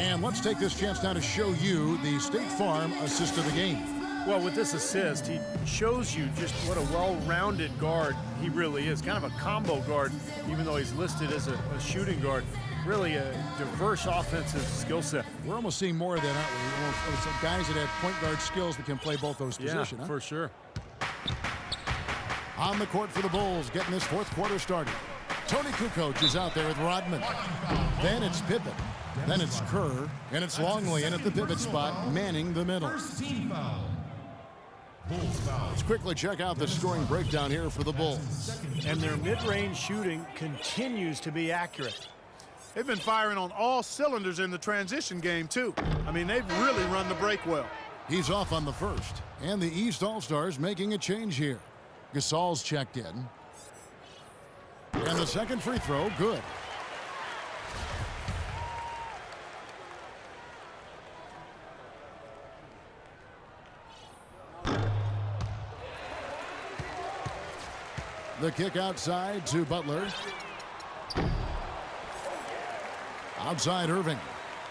And let's take this chance now to show you the State Farm assist of the game. Well, with this assist, he shows you just what a well-rounded guard he really is. Kind of a combo guard, even though he's listed as a shooting guard. Really a diverse offensive skill set. We're almost seeing more of that, aren't we? Some guys that have point guard skills that can play both those positions. Yeah, for sure. On the court for the Bulls, getting this fourth quarter started. Tony Kukoc is out there with Rodman. Then it's Pippen. Then it's Kerr. And it's Longley in at the pivot spot, manning the middle. Let's quickly check out the scoring breakdown here for the Bulls. And their mid-range shooting continues to be accurate. They've been firing on all cylinders in the transition game, too. I mean, they've really run the break well. He's off on the first. And the East All-Stars making a change here. Gasol's checked in. And the second free throw, good. The kick outside to Butler. Outside Irving.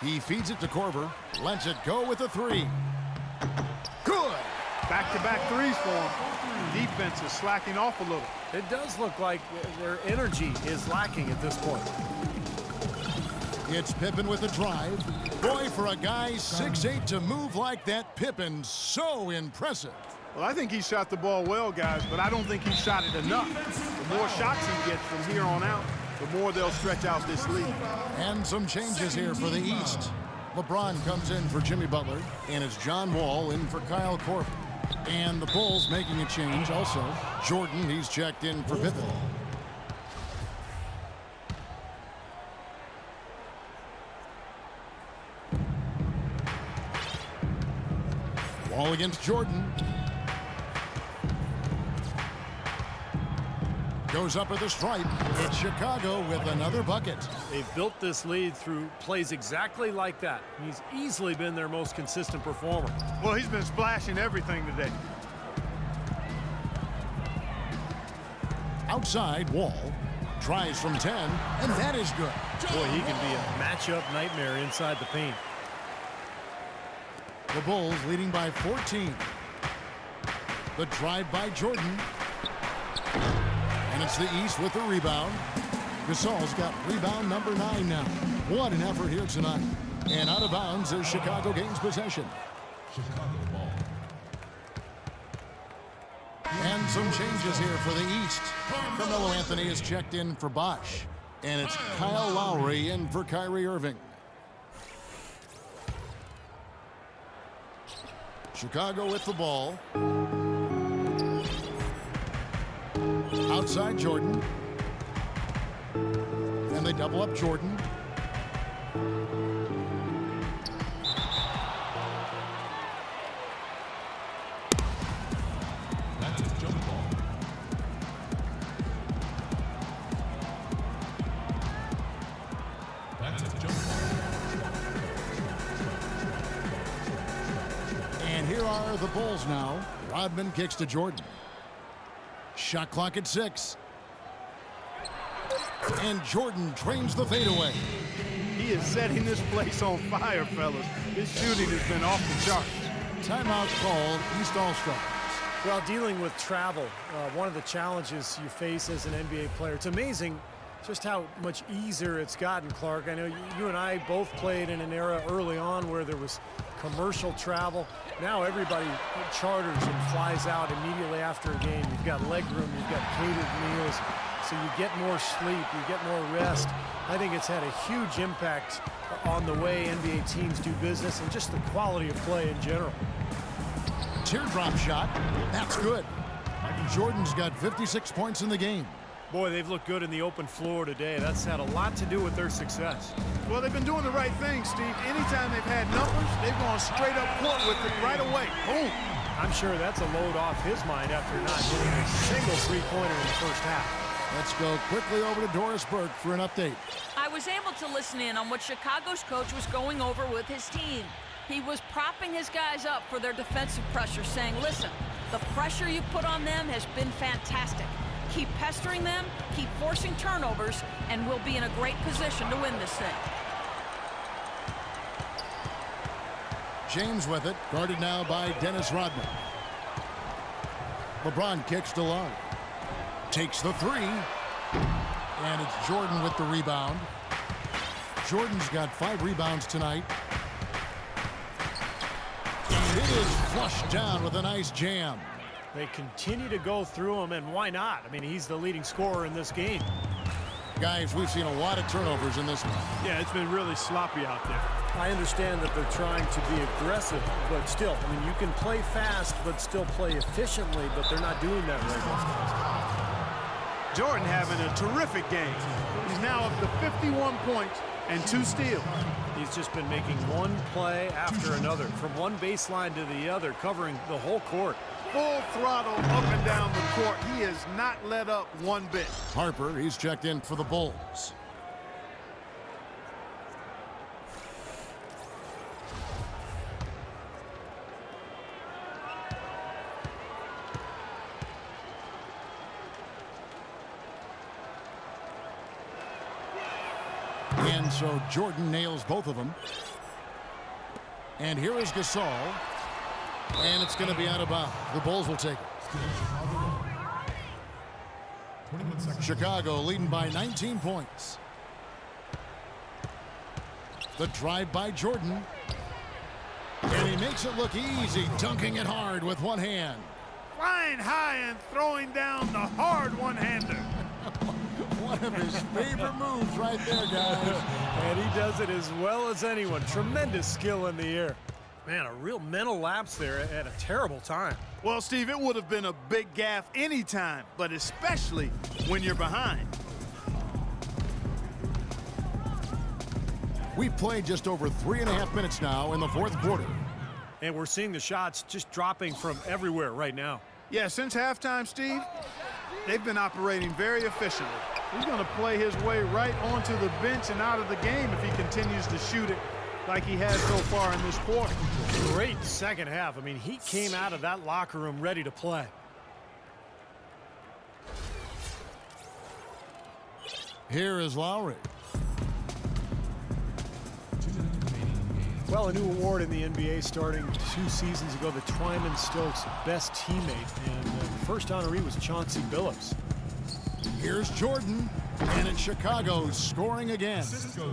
He feeds it to Korver. Lets it go with a three. Good. Back-to-back threes for him. Defense is slacking off a little. It does look like their energy is lacking at this point. It's Pippen with a drive. Boy, for a guy 6'8" to move like that, Pippen, so impressive. Well, I think he shot the ball well, guys, but I don't think he shot it enough. The more shots he gets from here on out, the more they'll stretch out this lead. And some changes here for the East. LeBron comes in for Jimmy Butler, and it's John Wall in for Kyle Korver. And the Bulls making a change also. Jordan, he's checked in for Pippen. Wall against Jordan. Goes up at the stripe. It's Chicago with another bucket. They've built this lead through plays exactly like that. He's easily been their most consistent performer. Well, he's been splashing everything today. Outside, Wall tries from 10, and that is good. Boy, he can be a matchup nightmare inside the paint. The Bulls leading by 14. The drive by Jordan. And it's the East with the rebound. Gasol's got rebound number 9 now. What an effort here tonight. And out of bounds as Chicago gains possession. Chicago ball. And some changes here for the East. Carmelo Anthony is checked in for Bosch. And it's Kyle Lowry in for Kyrie Irving. Chicago with the ball. Outside Jordan. And they double up Jordan. That's a jump ball. That's a jump ball. And here are the Bulls now. Rodman kicks to Jordan. Shot clock at 6. And Jordan trains the fadeaway. He is setting this place on fire, fellas. His shooting has been off the charts. Timeout called, East All-Stars. Well, dealing with travel, one of the challenges you face as an NBA player. It's amazing just how much easier it's gotten, Clark. I know you and I both played in an era early on where there was commercial travel. Now everybody charters and flies out immediately after a game. You've got leg room, you've got catered meals, so you get more sleep, you get more rest. I think it's had a huge impact on the way NBA teams do business and just the quality of play in general. Teardrop shot, that's good. Jordan's got 56 points in the game. Boy, they've looked good in the open floor today. That's had a lot to do with their success. Well, they've been doing the right thing, Steve. Anytime they've had numbers, they've gone straight up court with it right away. Boom. I'm sure that's a load off his mind after not hitting a single three-pointer in the first half. Let's go quickly over to Doris Burke for an update. I was able to listen in on what Chicago's coach was going over with his team. He was propping his guys up for their defensive pressure, saying, listen, the pressure you put on them has been fantastic. Keep pestering them, keep forcing turnovers, and we'll be in a great position to win this thing. James with it, guarded now by Dennis Rodman. LeBron kicks to Love. Takes the three. And it's Jordan with the rebound. Jordan's got 5 rebounds tonight. And it is flushed down with a nice jam. They continue to go through him, and why not? I mean, he's the leading scorer in this game. Guys, we've seen a lot of turnovers in this one. Yeah, it's been really sloppy out there. I understand that they're trying to be aggressive, but still, I mean, you can play fast but still play efficiently, but they're not doing that right now. Jordan having a terrific game. He's now up to 51 points and 2 steals. He's just been making one play after another, from one baseline to the other, covering the whole court. Full throttle up and down the court. He has not let up one bit. Harper, he's checked in for the Bulls. And so Jordan nails both of them. And here is Gasol. And it's going to be out of bounds. The Bulls will take it. Chicago leading by 19 points. The drive by Jordan. And he makes it look easy, dunking it hard with one hand. Flying high and throwing down the hard one-hander. One of his favorite moves right there, guys. And he does it as well as anyone. Tremendous skill in the air. Man, a real mental lapse there at a terrible time. Well, Steve, it would have been a big gaffe anytime, but especially when you're behind. We've played just over 3.5 minutes now in the fourth quarter. And we're seeing the shots just dropping from everywhere right now. Yeah, since halftime, Steve, they've been operating very efficiently. He's going to play his way right onto the bench and out of the game if he continues to shoot it like he has so far in this quarter. Great second half. I mean, he came out of that locker room ready to play. Here is Lowry. Well, a new award in the NBA starting 2 seasons ago, the Twyman-Stokes Best Teammate. And the first honoree was Chauncey Billups. Here's Jordan, and it's Chicago scoring again.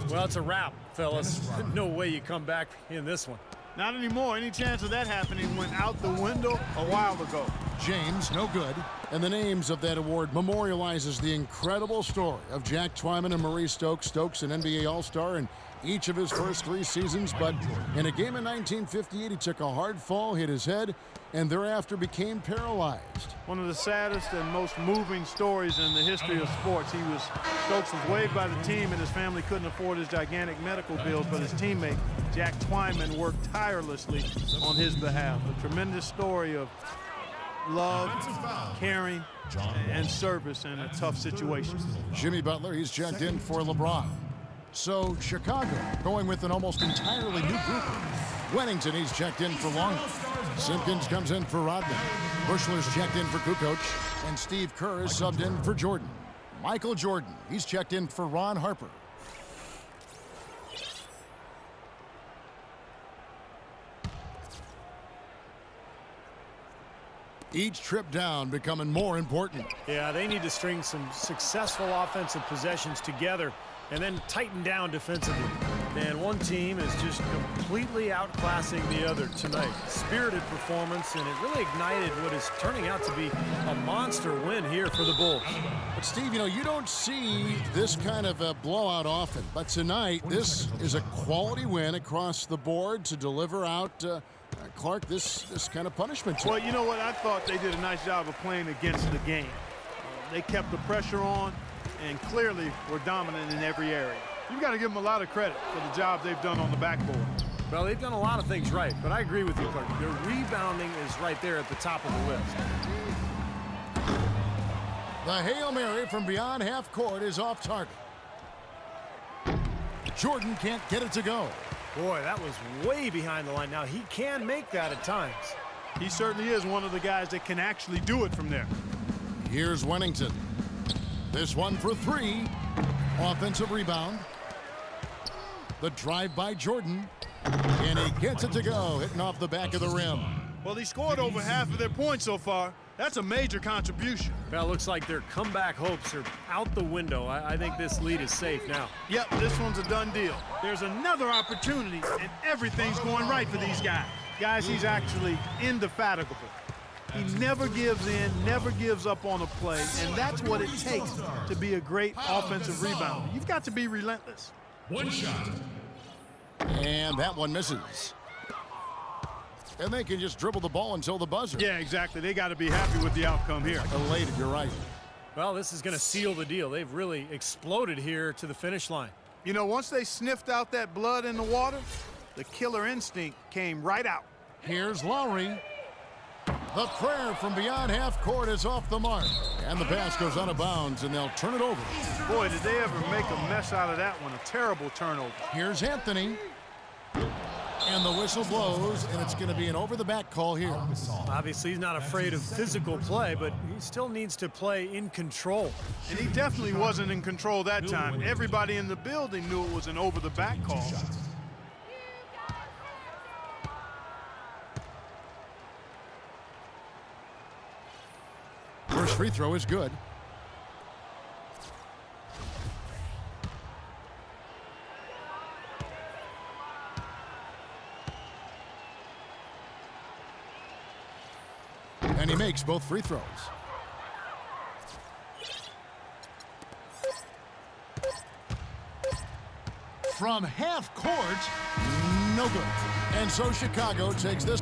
Well, it's a wrap, fellas. No way you come back in this one. Not anymore. Any chance of that happening went out the window a while ago. James, no good. And the names of that award memorializes the incredible story of Jack Twyman and Maurice Stokes. Stokes, an NBA All-Star in each of his first 3 seasons. But in a game in 1958, he took a hard fall, hit his head, and thereafter became paralyzed. One of the saddest and most moving stories in the history of sports. Stokes was waived by the team, and his family couldn't afford his gigantic medical bills, but his teammate, Jack Twyman, worked tirelessly on his behalf. A tremendous story of love, caring, and service in a tough situation. Jimmy Butler, he's checked in for LeBron. So Chicago going with an almost entirely new group. Wennington, he's checked in for Long. Simpkins comes in for Rodman. Bushler's checked in for Kukoc. And Steve Kerr is subbed in for Jordan. Michael Jordan, he's checked in for Ron Harper. Each trip down becoming more important. Yeah, they need to string some successful offensive possessions together and then tighten down defensively. And one team is just completely outclassing the other tonight. Spirited performance, and it really ignited what is turning out to be a monster win here for the Bulls. But Steve, you know, you don't see this kind of a blowout often. But tonight, this is a quality win across the board to deliver out Clark this kind of punishment. Well, you know what? I thought they did a nice job of playing against the game. They kept the pressure on and clearly were dominant in every area. You've got to give them a lot of credit for the job they've done on the backboard. Well, they've done a lot of things right, but I agree with you, Clark. Their rebounding is right there at the top of the list. The Hail Mary from beyond half court is off target. Jordan can't get it to go. Boy, that was way behind the line. Now, he can make that at times. He certainly is one of the guys that can actually do it from there. Here's Wennington. This one for 3. Offensive rebound. The drive by Jordan. And he gets it to go, hitting off the back of the rim. Well, he scored over half of their points so far. That's a major contribution. Well, it looks like their comeback hopes are out the window. I think this lead is safe now. Yep, this one's a done deal. There's another opportunity, and everything's going right for these guys. Guys, he's actually indefatigable. He never gives in, never gives up on a play, and that's what it takes to be a great offensive rebounder. You've got to be relentless. One shot. And that one misses. And they can just dribble the ball until the buzzer. Yeah, exactly. They got to be happy with the outcome here. Elated, you're right. Well, this is going to seal the deal. They've really exploded here to the finish line. You know, once they sniffed out that blood in the water, the killer instinct came right out. Here's Lowry. The prayer from beyond half court is off the mark. And the pass goes out of bounds, and they'll turn it over. Boy, did they ever make a mess out of that one. A terrible turnover. Here's Anthony. And the whistle blows, and it's going to be an over-the-back call here. Obviously, he's not afraid of physical play, but he still needs to play in control. And he definitely wasn't in control that time. Everybody in the building knew it was an over-the-back call. First free throw is good. And he makes both free throws. From half court, no good. And so Chicago takes this.